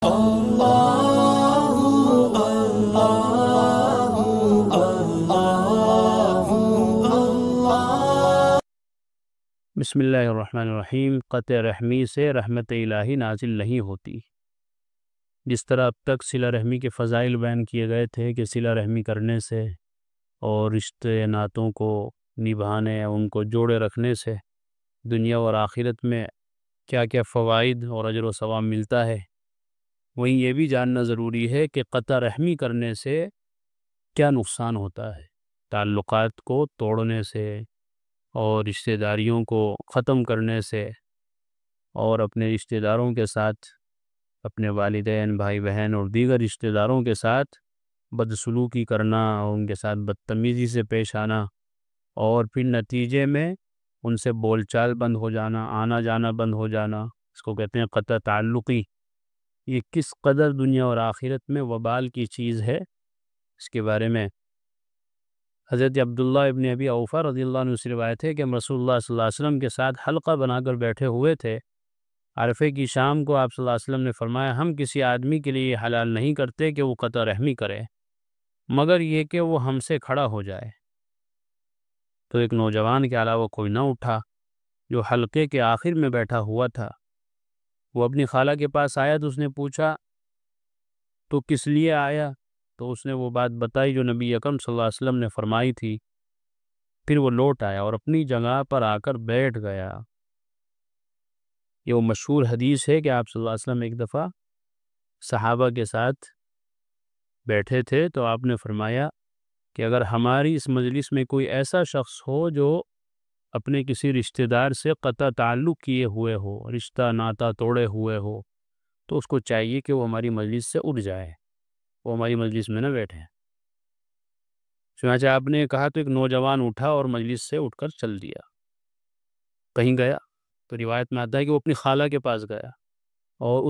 بسم اللہ الرحمن الرحیم۔ قطع رحمی سے رحمت الہی نازل نہیں ہوتی۔ جس طرح اب تک صلہ رحمی کے فضائل بیان کیے گئے تھے کہ صلہ رحمی کرنے سے اور رشتے ناتوں کو نبھانے، ان کو جوڑے رکھنے سے دنیا اور آخرت میں کیا کیا فوائد اور اجر و ثواب ملتا ہے، وہیں یہ بھی جاننا ضروری ہے کہ قطع رحمی کرنے سے کیا نقصان ہوتا ہے۔ تعلقات کو توڑنے سے اور رشتہ داریوں کو ختم کرنے سے اور اپنے رشتہ داروں کے ساتھ، اپنے والدین، بھائی بہن اور دیگر رشتہ داروں کے ساتھ بدسلوکی کرنا اور ان کے ساتھ بدتمیزی سے پیش آنا، اور پھر نتیجے میں ان سے بول چال بند ہو جانا، آنا جانا بند ہو جانا، اس کو کہتے ہیں قطع تعلقی۔ یہ کس قدر دنیا اور آخرت میں وبال کی چیز ہے، اس کے بارے میں حضرت عبداللہ ابن ابی اوفا رضی اللہ عنہ سے روایت ہے کہ ہم رسول اللہ صلی اللہ علیہ وسلم کے ساتھ حلقہ بنا کر بیٹھے ہوئے تھے۔ عرفے کی شام کو آپ صلی اللہ علیہ وسلم نے فرمایا، ہم کسی آدمی کے لیے یہ حلال نہیں کرتے کہ وہ قطع رحمی کرے، مگر یہ کہ وہ ہم سے کھڑا ہو جائے۔ تو ایک نوجوان کے علاوہ کوئی نہ اٹھا جو حلقے کے آخر میں بیٹھا ہوا تھا۔ وہ اپنی خالہ کے پاس آیا تو اس نے پوچھا، تو کس لیے آیا؟ تو اس نے وہ بات بتائی جو نبی اکرم صلی اللہ علیہ وسلم نے فرمائی تھی۔ پھر وہ لوٹ آیا اور اپنی جگہ پر آ کر بیٹھ گیا۔ یہ وہ مشہور حدیث ہے کہ آپ صلی اللہ علیہ وسلم ایک دفعہ صحابہ کے ساتھ بیٹھے تھے تو آپ نے فرمایا کہ اگر ہماری اس مجلس میں کوئی ایسا شخص ہو جو اپنے کسی رشتہ دار سے قطع تعلق کیے ہوئے ہو، رشتہ ناتا توڑے ہوئے ہو، تو اس کو چاہیے کہ وہ ہماری مجلس سے اٹھ جائے، وہ ہماری مجلس میں نہ بیٹھے۔ چنانچہ آپ نے کہا تو ایک نوجوان اٹھا اور مجلس سے اٹھ کر چل دیا، کہیں گیا۔ تو روایت میں آتا ہے کہ وہ اپنی خالہ کے پاس گیا اور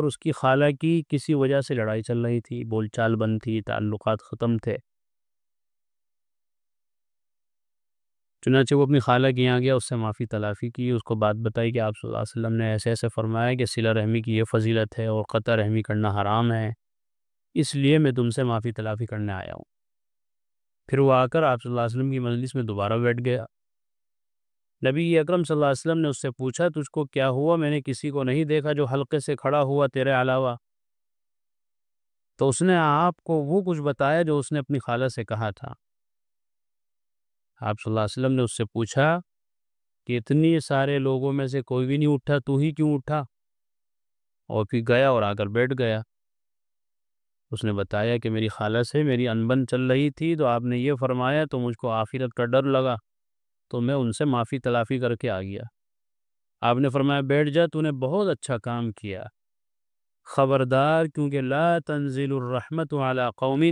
اس کی خالہ کی کسی وجہ سے لڑائی چل رہی تھی، بول چال بند تھی، تعلقات ختم تھے۔ چنانچہ وہ اپنی خالہ کے یہاں گیا، اس سے معافی تلافی کی، اس کو بات بتائی کہ آپ صلی اللہ علیہ وسلم نے ایسے ایسے فرمایا کہ صلہ رحمی کی یہ فضیلت ہے اور قطع رحمی کرنا حرام ہے، اس لیے میں تم سے معافی تلافی کرنے آیا ہوں۔ پھر وہ آ کر آپ صلی اللہ علیہ وسلم کی مجلس میں دوبارہ بیٹھ گیا۔ نبی اکرم صلی اللہ علیہ وسلم نے اس سے پوچھا، تجھ کو کیا ہوا؟ میں نے کسی کو نہیں دیکھا جو حلقے سے کھڑا ہوا تیرے علاوہ۔ تو اس نے آپ کو وہ کچھ بتایا جو اس نے اپنی خالہ سے کہا تھا۔ آپ صلی اللہ علیہ وسلم نے اس سے پوچھا کہ اتنی سارے لوگوں میں سے کوئی بھی نہیں اٹھا، تو ہی کیوں اٹھا؟ اور پھر گیا اور آ کر بیٹھ گیا۔ اس نے بتایا کہ میری خالہ سے میری انبن چل رہی تھی، تو آپ نے یہ فرمایا تو مجھ کو آخرت کا ڈر لگا، تو میں ان سے معافی تلافی کر کے آ گیا۔ آپ نے فرمایا بیٹھ جا، تو نے بہت اچھا کام کیا، خبردار، کیونکہ لا تنزل الرحمت علی قوم،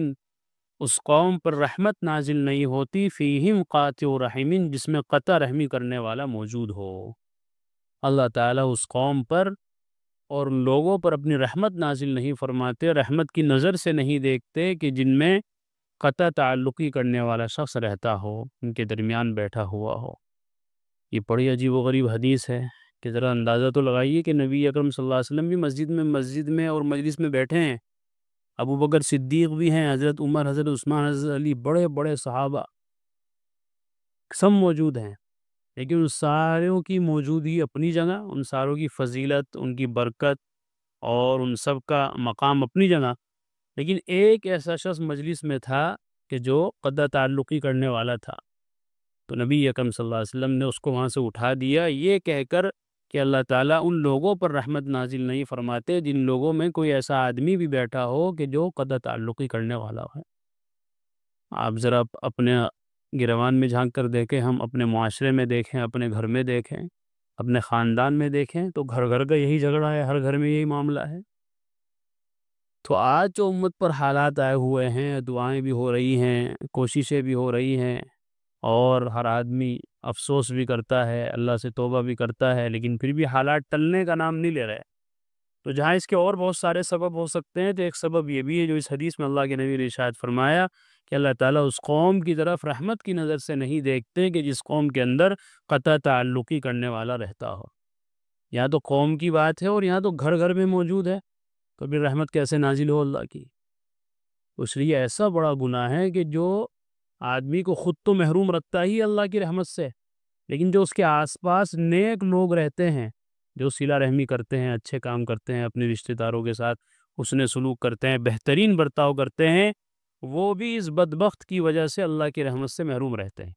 اس قوم پر رحمت نازل نہیں ہوتی، فیہم قاطع رحم، جس میں قطع رحمی کرنے والا موجود ہو۔ اللہ تعالیٰ اس قوم پر اور ان لوگوں پر اپنی رحمت نازل نہیں فرماتے، رحمت کی نظر سے نہیں دیکھتے کہ جن میں قطع تعلقی کرنے والا شخص رہتا ہو، ان کے درمیان بیٹھا ہوا ہو۔ یہ بڑی عجیب و غریب حدیث ہے کہ ذرا اندازہ تو لگائیے کہ نبی اکرم صلی اللہ علیہ وسلم بھی مسجد میں اور مجلس میں بیٹھے ہیں، ابو بکر صدیق بھی ہیں، حضرت عمر، حضرت عثمان، حضرت علی، بڑے بڑے صحابہ سب موجود ہیں، لیکن ان ساروں کی موجودگی اپنی جگہ، ان ساروں کی فضیلت، ان کی برکت اور ان سب کا مقام اپنی جگہ، لیکن ایک ایسا شخص مجلس میں تھا کہ جو قطع تعلقی کرنے والا تھا، تو نبی اکرم صلی اللہ علیہ وسلم نے اس کو وہاں سے اٹھا دیا، یہ کہہ کر کہ اللہ تعالیٰ ان لوگوں پر رحمت نازل نہیں فرماتے جن لوگوں میں کوئی ایسا آدمی بھی بیٹھا ہو کہ جو قطع تعلقی کرنے والا ہے۔ آپ ذرا اپنے گروان میں جھانک کر دیکھیں، ہم اپنے معاشرے میں دیکھیں، اپنے گھر میں دیکھیں، اپنے خاندان میں دیکھیں، تو گھر گھر کا یہی جھگڑا ہے، ہر گھر میں یہی معاملہ ہے۔ تو آج جو امت پر حالات آئے ہوئے ہیں، دعائیں بھی ہو رہی ہیں، کوششیں بھی ہو رہی ہیں، اور ہر آدمی افسوس بھی کرتا ہے، اللہ سے توبہ بھی کرتا ہے، لیکن پھر بھی حالات ٹلنے کا نام نہیں لے رہے۔ تو جہاں اس کے اور بہت سارے سبب ہو سکتے ہیں، تو ایک سبب یہ بھی ہے جو اس حدیث میں اللہ کے نبی نے ارشاد فرمایا کہ اللہ تعالیٰ اس قوم کی طرف رحمت کی نظر سے نہیں دیکھتے کہ جس قوم کے اندر قطع تعلقی کرنے والا رہتا ہو۔ یہاں تو قوم کی بات ہے اور یہاں تو گھر گھر میں موجود ہے۔ تو پھر رحمت کیسے نازل ہو اللہ کی؟ اس لیے ایسا بڑا گناہ ہے کہ جو آدمی کو خود تو محروم رکھتا ہی اللہ کی رحمت سے، لیکن جو اس کے آس پاس نیک لوگ رہتے ہیں، جو صلہ رحمی کرتے ہیں، اچھے کام کرتے ہیں، اپنے رشتہ داروں کے ساتھ حسن سلوک کرتے ہیں، بہترین برتاؤ کرتے ہیں، وہ بھی اس بدبخت کی وجہ سے اللہ کی رحمت سے محروم رہتے ہیں۔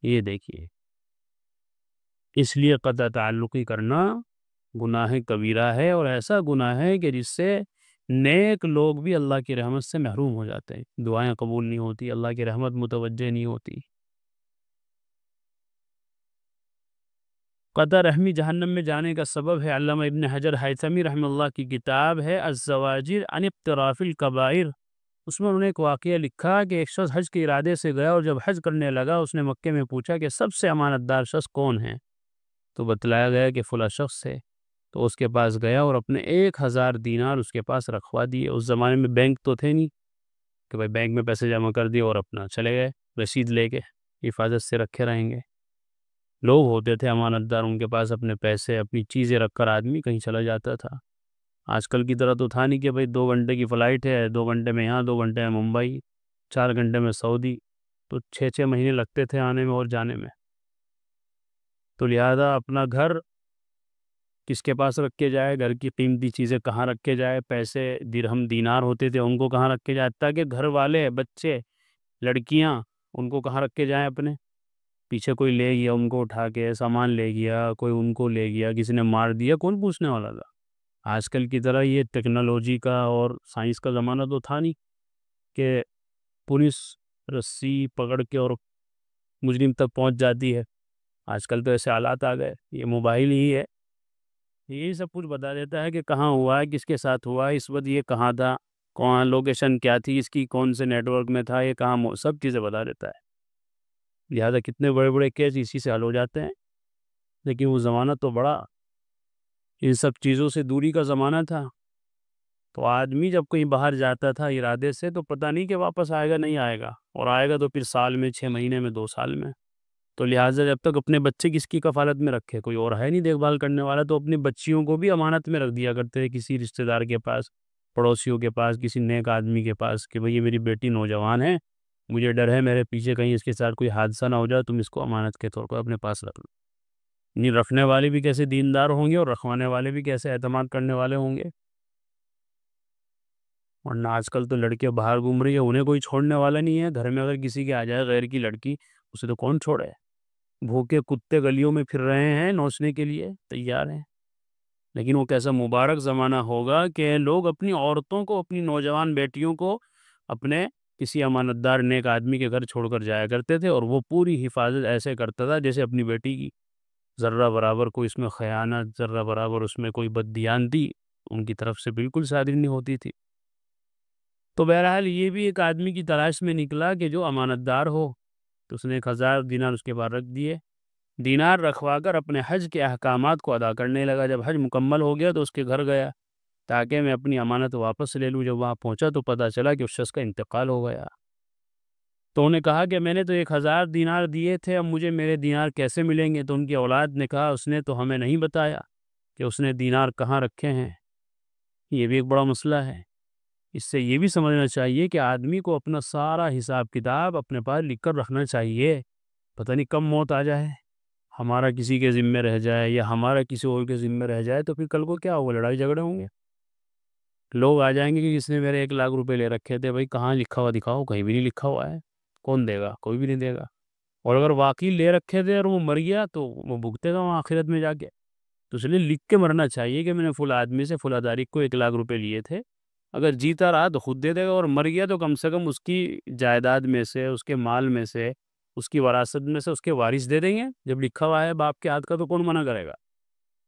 یہ دیکھیے، اس لیے قطع تعلقی کرنا گناہ کبیرہ ہے، اور ایسا گناہ ہے کہ جس سے نیک لوگ بھی اللہ کی رحمت سے محروم ہو جاتے ہیں، دعائیں قبول نہیں ہوتی، اللہ کی رحمت متوجہ نہیں ہوتی۔ قطع رحمی جہنم میں جانے کا سبب ہے۔ علامہ ابن حجر ہیثمی رحمہ اللہ کی کتاب ہے الزواجر عن اقتراف الکبائر، اس میں انہوں نے ایک واقعہ لکھا کہ ایک شخص حج کے ارادے سے گیا، اور جب حج کرنے لگا اس نے مکے میں پوچھا کہ سب سے امانت دار شخص کون ہے؟ تو بتلایا گیا کہ فلاں شخص ہے۔ تو اس کے پاس گیا اور اپنے 1000 دینار اس کے پاس رکھوا دیے۔ اس زمانے میں بینک تو تھے نہیں کہ بھائی بینک میں پیسے جمع کر دیے اور اپنا چلے گئے رسید لے کے حفاظت سے رکھے رہیں گے۔ لوگ ہوتے تھے امانت دار، ان کے پاس اپنے پیسے، اپنی چیزیں رکھ کر آدمی کہیں چلا جاتا تھا۔ آج کل کی طرح تو تھا نہیں کہ بھائی 2 گھنٹے کی فلائٹ ہے، 2 گھنٹے میں یہاں، 2 گھنٹے میں ممبئی، 4 گھنٹے میں سعودی، تو 6 مہینے لگتے تھے آنے میں اور جانے میں۔ تو لہذا اپنا گھر کس کے پاس رکھ کے جائے، گھر کی قیمتی چیزیں کہاں رکھ کے جائے، پیسے درہم دینار ہوتے تھے ان کو کہاں رکھ کے جائے، تاکہ گھر والے، بچے، لڑکیاں ان کو کہاں رکھ کے جائیں اپنے۔ پیچھے کوئی لے گیا ان کو اٹھا کے، سامان لے گیا، کوئی ان کو لے گیا، کسی نے مار دیا، کون پوچھنے والا تھا؟ آج کل کی طرح یہ ٹیکنالوجی کا اور سائنس کا زمانہ تو تھا نہیں کہ پولیس رسی پکڑ کے اور مجرم تک پہنچ جاتی ہے۔ آج کل تو ایسے حالات آ گئے، یہ موبائل ہی ہے، یہی سب کچھ بتا دیتا ہے کہ کہاں ہوا ہے، کس کے ساتھ ہوا ہے، اس وقت یہ کہاں تھا، کہاں لوکیشن کیا تھی اس کی، کون سے نیٹ ورک میں تھا، یہ کہاں، سب چیزیں بتا دیتا ہے۔ لہذا کتنے بڑے بڑے کیس اسی سے حل ہو جاتے ہیں۔ لیکن وہ زمانہ تو بڑا ان سب چیزوں سے دوری کا زمانہ تھا، تو آدمی جب کہیں باہر جاتا تھا ارادے سے تو پتہ نہیں کہ واپس آئے گا نہیں آئے گا، اور آئے گا تو پھر سال میں، 6 مہینے میں، 2 سال میں۔ تو لہٰذا جب تک اپنے بچے کس کی کفالت میں رکھے، کوئی اور ہے نہیں دیکھ بھال کرنے والا، تو اپنی بچیوں کو بھی امانت میں رکھ دیا کرتے ہیں کسی رشتہ دار کے پاس، پڑوسیوں کے پاس، کسی نیک آدمی کے پاس، کہ بھئی یہ میری بیٹی نوجوان ہے، مجھے ڈر ہے میرے پیچھے کہیں اس کے ساتھ کوئی حادثہ نہ ہو جائے، تم اس کو امانت کے طور پر اپنے پاس رکھ لو۔ نہیں رکھنے والے بھی کیسے دیندار ہوں گے اور رکھوانے والے بھی کیسے اعتماد کرنے والے ہوں گے۔ ورنہ آج کل تو لڑکیاں باہر گھوم رہی ہے، انہیں کوئی چھوڑنے والا نہیں ہے، گھر میں اگر کسی کے آ جائے غیر کی لڑکی، اسے تو کون چھوڑے؟ بھوکے کتے گلیوں میں پھر رہے ہیں، نوچنے کے لیے تیار ہیں۔ لیکن وہ کیسا مبارک زمانہ ہوگا کہ لوگ اپنی عورتوں کو، اپنی نوجوان بیٹیوں کو اپنے کسی امانت دار نیک آدمی کے گھر چھوڑ کر جایا کرتے تھے، اور وہ پوری حفاظت ایسے کرتا تھا جیسے اپنی بیٹی کی، ذرہ برابر کوئی اس میں خیانت، ذرہ برابر اس میں کوئی بددیانتی ان کی طرف سے بالکل صادر نہیں ہوتی تھی۔ تو بہرحال یہ بھی ایک آدمی کی تلاش میں نکلا کہ جو امانت دار ہو، تو اس نے 1000 دینار اس کے بعد رکھ دیے، دینار رکھوا کر اپنے حج کے احکامات کو ادا کرنے لگا۔ جب حج مکمل ہو گیا تو اس کے گھر گیا تاکہ میں اپنی امانت واپس لے لوں۔ جب وہاں پہنچا تو پتہ چلا کہ اس شخص کا انتقال ہو گیا۔ تو انہیں کہا کہ میں نے تو 1000 دینار دیے تھے، اب مجھے میرے دینار کیسے ملیں گے؟ تو ان کی اولاد نے کہا اس نے تو ہمیں نہیں بتایا کہ اس نے دینار کہاں رکھے ہیں۔ یہ بھی ایک بڑا مسئلہ ہے۔ اس سے یہ بھی سمجھنا چاہیے کہ آدمی کو اپنا سارا حساب کتاب اپنے پاس لکھ کر رکھنا چاہیے، پتہ نہیں کب موت آ جائے، ہمارا کسی کے ذمہ رہ جائے یا ہمارا کسی اور کے ذمہ رہ جائے، تو پھر کل کو کیا ہوگا؟ لڑائی جھگڑے ہوں گے، لوگ آ جائیں گے کہ کس نے میرے 1,00,000 روپے لے رکھے تھے، بھائی کہاں لکھا ہوا دکھاؤ، کہیں بھی نہیں لکھا ہوا ہے، کون دے گا؟ کوئی بھی نہیں دے گا۔ اور اگر واقعی لے رکھے تھے اور وہ مر گیا تو وہ بھگتے گا وہاں آخرت میں جا کے۔ تو اس لیے لکھ کے مرنا چاہیے کہ میں نے فلاں آدمی سے فلاں تاریخ کو 1,00,000 روپے لیے تھے، اگر جیتا رہا تو خود دے دے گا، اور مر گیا تو کم سے کم اس کی جائیداد میں سے، اس کے مال میں سے، اس کی وراثت میں سے اس کے وارث دے دیں گے۔ جب لکھا ہوا ہے باپ کے ہاتھ کا تو کون منع کرے گا؟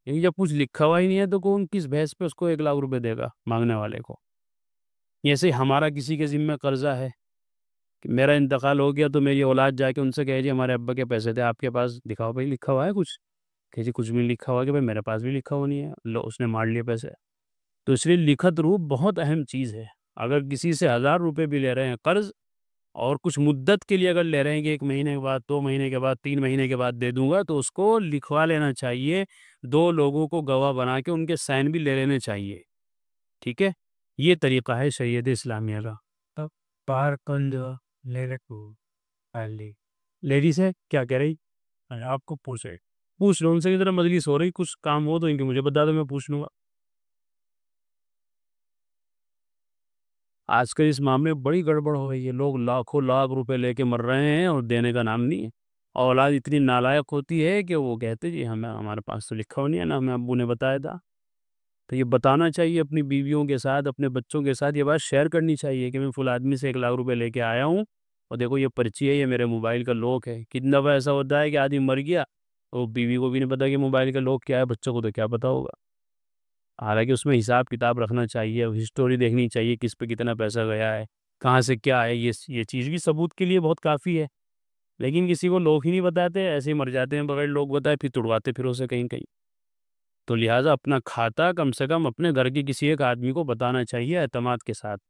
لیکن جب کچھ لکھا ہوا ہی نہیں ہے تو کون کس بحث پہ اس کو 1,00,000 روپے دے گا مانگنے والے کو؟ ایسے ہی ہمارا کسی کے ذمہ قرضہ ہے کہ میرا انتقال ہو گیا تو میری اولاد جا کے ان سے کہے جی ہمارے ابا کے پیسے تھے آپ کے پاس، دکھاؤ بھائی لکھا ہوا ہے کچھ، کہ جی کچھ بھی نہیں لکھا ہوا، کہ بھائی میرے پاس بھی لکھا ہوا نہیں ہے، لو اس نے مار لیے پیسے۔ تو اس لیے لکھت روپ بہت اہم چیز ہے۔ اگر کسی سے 1000 روپے بھی لے رہے ہیں قرض، اور کچھ مدت کے لیے اگر لے رہے ہیں کہ 1 مہینے کے بعد، 2 مہینے کے بعد، 3 مہینے کے بعد دے دوں گا، تو اس کو لکھوا لینا چاہیے، 2 لوگوں کو گواہ بنا کے ان کے سائن بھی لے لینے چاہیے ٹھیک ہے، یہ طریقہ ہے شریعت اسلامیہ کا۔ باہر کل لے رکھو لیڈیز ہے کیا کہہ رہی؟ آپ کو پوچھ لو ان سے، ذرا مجلس ہو رہی، کچھ کام ہو تو ان کے مجھے بتا دو، میں پوچھ لوں گا۔ آج کل اس معاملے میں بڑی گڑبڑ ہو رہی ہے، لوگ لاکھوں لاکھ روپے لے کے مر رہے ہیں اور دینے کا نام نہیں ہے۔ اولاد اتنی نالائق ہوتی ہے کہ وہ کہتے جی ہمارے پاس تو لکھا ہو نہیں ہے نا، ہمیں ابو نے بتایا تھا۔ تو یہ بتانا چاہیے اپنی بیویوں کے ساتھ، اپنے بچوں کے ساتھ، یہ بات شیئر کرنی چاہیے کہ میں فلاں آدمی سے 1 لاکھ روپے لے کے آیا ہوں اور دیکھو یہ پرچی ہے، یہ میرے موبائل کا لوک ہے۔ کتنا دفعہ ایسا ہوتا ہے کہ آدمی مر گیا اور بیوی کو بھی نہیں پتا کہ موبائل کا لوک کیا ہے، بچوں کو تو کیا پتا ہوگا۔ حالانکہ اس میں حساب کتاب رکھنا چاہیے، ہسٹوری دیکھنی چاہیے، کس پہ کتنا پیسہ گیا ہے، کہاں سے کیا ہے، یہ چیز بھی ثبوت کے لیے بہت کافی ہے۔ لیکن کسی کو لوگ ہی نہیں بتاتے، ایسے ہی مر جاتے ہیں بغیر لوگ بتائے، پھر تڑواتے پھر اسے کہیں کہیں۔ تو لہٰذا اپنا کھاتا کم سے کم اپنے گھر کے کسی ایک آدمی کو بتانا چاہیے اعتماد کے ساتھ۔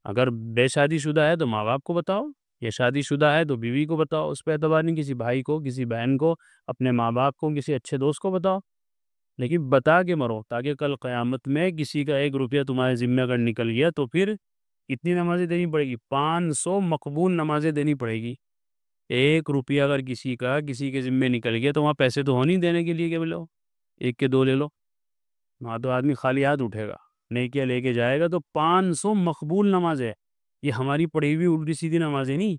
اگر بے شادی شدہ ہے تو ماں باپ کو بتاؤ، یا شادی شدہ ہے تو بیوی کو بتاؤ، اس پہ اعتبار نہیں، کسی بھائی کو، کسی بہن کو، اپنے ماں باپ کو، کسی اچھے دوست کو بتاؤ، لیکن بتا کے مرو، تاکہ کل قیامت میں کسی کا 1 روپیہ تمہارے ذمہ اگر نکل گیا تو پھر اتنی نمازیں دینی پڑے گی، 500 مقبول نمازیں دینی پڑے گی۔ 1 روپیہ اگر کسی کے ذمہ نکل گیا تو وہاں پیسے تو ہو نہیں دینے کے لیے کہ بولو 1 کے 2 لے لو، وہاں تو آدمی خالی ہاتھ اٹھے گا، نیکیاں لے کے جائے گا۔ تو 500 مقبول نمازیں، یہ ہماری پڑھی ہوئی الٹی سیدھی نمازیں نہیں،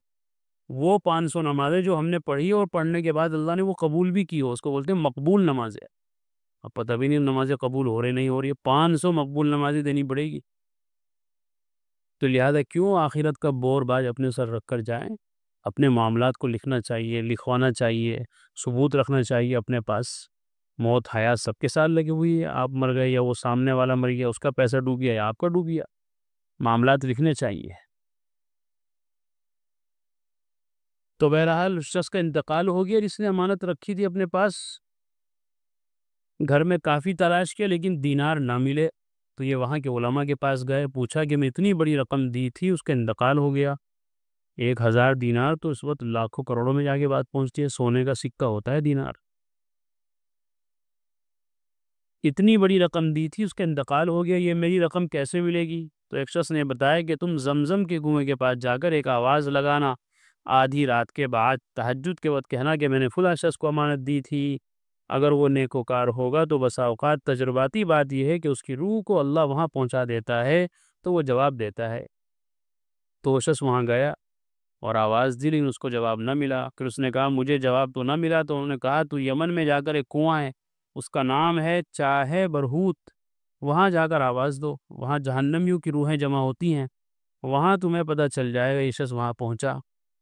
وہ 500 نمازیں جو ہم نے پڑھی اور پڑھنے کے بعد اللہ نے وہ قبول بھی کی ہو، اس کو بولتے ہیں مقبول نمازیں۔ اب پتہ بھی نہیں نمازیں قبول ہو رہی نہیں ہو رہی ہے، 500 مقبول نمازیں دینی پڑے گی۔ تو لہذا کیوں آخرت کا بور باج اپنے سر رکھ کر جائیں، اپنے معاملات کو لکھنا چاہیے، لکھوانا چاہیے، ثبوت رکھنا چاہیے اپنے پاس۔ موت حیات سب کے ساتھ لگی ہوئی ہے، آپ مر گئے یا وہ سامنے والا مر گیا، اس کا پیسہ ڈوب گیا یا آپ کا ڈوب گیا، معاملات لکھنے چاہیے۔ تو بہرحال اس شخص کا انتقال ہو گیا جس نے امانت رکھی تھی اپنے پاس، گھر میں کافی تلاش کیا لیکن دینار نہ ملے، تو یہ وہاں کے علماء کے پاس گئے، پوچھا کہ میں اتنی بڑی رقم دی تھی، اس کا انتقال ہو گیا۔ 1000 دینار تو اس وقت لاکھوں کروڑوں میں جا کے بات پہنچتی ہے، سونے کا سکہ ہوتا ہے دینار۔ اتنی بڑی رقم دی تھی، اس کا انتقال ہو گیا، یہ میری رقم کیسے ملے گی؟ تو ایک شخص نے بتایا کہ تم زمزم کے کنویں کے پاس جا کر ایک آواز لگانا، آدھی رات کے بعد تہجد کے وقت کہنا کہ میں نے فلاں شخص کو امانت دی تھی، اگر وہ نیکوکار ہوگا تو بسا اوقات تجرباتی بات یہ ہے کہ اس کی روح کو اللہ وہاں پہنچا دیتا ہے، تو وہ جواب دیتا ہے۔ تو وہ شخص وہاں گیا اور آواز دی لیکن اس کو جواب نہ ملا، پھر اس نے کہا مجھے جواب تو نہ ملا، تو انہوں نے کہا تو یمن میں جا کر ایک کنواں ہے، اس کا نام ہے چاہے برہوت، وہاں جا کر آواز دو، وہاں جہنمیوں کی روحیں جمع ہوتی ہیں، وہاں تمہیں پتہ چل جائے گا۔ یہ شخص وہاں پہنچا،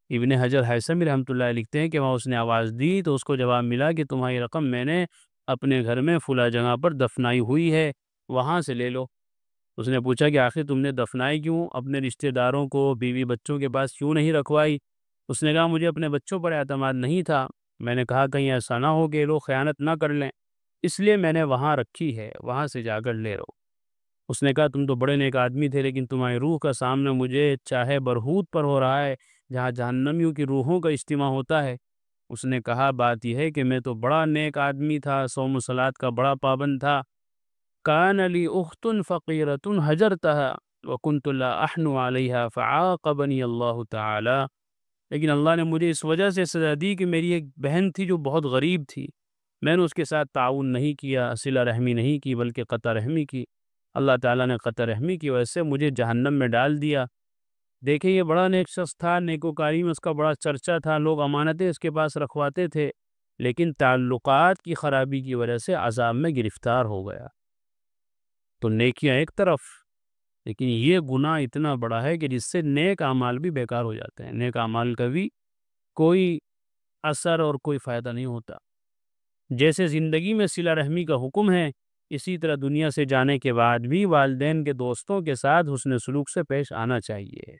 ابن حجر ہیثمی رحمۃ اللہ علیہ لکھتے ہیں کہ وہاں اس نے آواز دی تو اس کو جواب ملا کہ تمہاری رقم میں نے اپنے گھر میں فلاں جگہ پر دفنائی ہوئی ہے، وہاں سے لے لو۔ اس نے پوچھا کہ آخر تم نے دفنائی کیوں، اپنے رشتہ داروں کو، بیوی بچوں کے پاس کیوں نہیں رکھوائی؟ اس نے کہا مجھے اپنے بچوں پر اعتماد نہیں تھا، میں نے کہا کہیں ایسا نہ ہو کہ لوگ خیانت نہ کر لیں، اس لیے میں نے وہاں رکھی ہے، وہاں سے جا کر لے لو۔ اس نے کہا تم تو بڑے نیک آدمی تھے، لیکن تمہاری روح کا سامنا مجھے چاہے برہوت پر ہو رہا ہے، جہاں جہنمیوں کی روحوں کا اجتماع ہوتا ہے۔ اس نے کہا بات یہ ہے کہ میں تو بڑا نیک آدمی تھا، صوم و صلات کا بڑا پابند تھا، کان لی اخت فقیرۃ حجرتها وکنت لا احن علیہا فعاقبنی اللہ تعالی، لیکن اللہ نے مجھے اس وجہ سے سزا دی کہ میری ایک بہن تھی جو بہت غریب تھی، میں نے اس کے ساتھ تعاون نہیں کیا، صلہ رحمی نہیں کی، بلکہ قطع رحمی کی، اللہ تعالیٰ نے قطع رحمی کی وجہ سے مجھے جہنم میں ڈال دیا۔ دیکھیں یہ بڑا نیک شخص تھا، نیکوکاری میں اس کا بڑا چرچا تھا، لوگ امانتیں اس کے پاس رکھواتے تھے، لیکن تعلقات کی خرابی کی وجہ سے عذاب میں گرفتار ہو گیا۔ تو نیکیاں ایک طرف، لیکن یہ گناہ اتنا بڑا ہے کہ جس سے نیک اعمال بھی بیکار ہو جاتے ہیں، نیک اعمال کا بھی کوئی اثر اور کوئی فائدہ نہیں ہوتا۔ جیسے زندگی میں صلہ رحمی کا حکم ہے، اسی طرح دنیا سے جانے کے بعد بھی والدین کے دوستوں کے ساتھ حسن سلوک سے پیش آنا چاہیے۔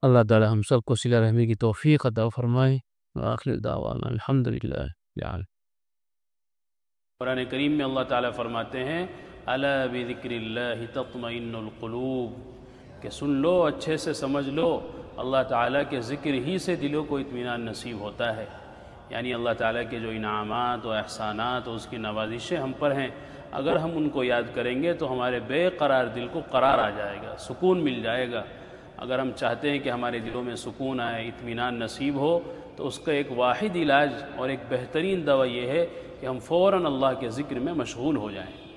اللہ تعالی ہم سب کو صلہ رحمی کی توفیق عطا فرمائے۔ آخر دعوانا الحمدللہ۔ قرآن کریم میں اللہ تعالیٰ فرماتے ہیں الا بذکر اللہ تطمئن القلوب، کہ سن لو، اچھے سے سمجھ لو، اللہ تعالیٰ کے ذکر ہی سے دلوں کو اطمینان نصیب ہوتا ہے۔ یعنی اللہ تعالیٰ کے جو انعامات و احسانات و اس کی نوازشیں ہم پر ہیں، اگر ہم ان کو یاد کریں گے تو ہمارے بے قرار دل کو قرار آ جائے گا، سکون مل جائے گا۔ اگر ہم چاہتے ہیں کہ ہمارے دلوں میں سکون آئے، اطمینان نصیب ہو، تو اس کا ایک واحد علاج اور ایک بہترین دوا یہ ہے کہ ہم فوراً اللہ کے ذکر میں مشغول ہو جائیں۔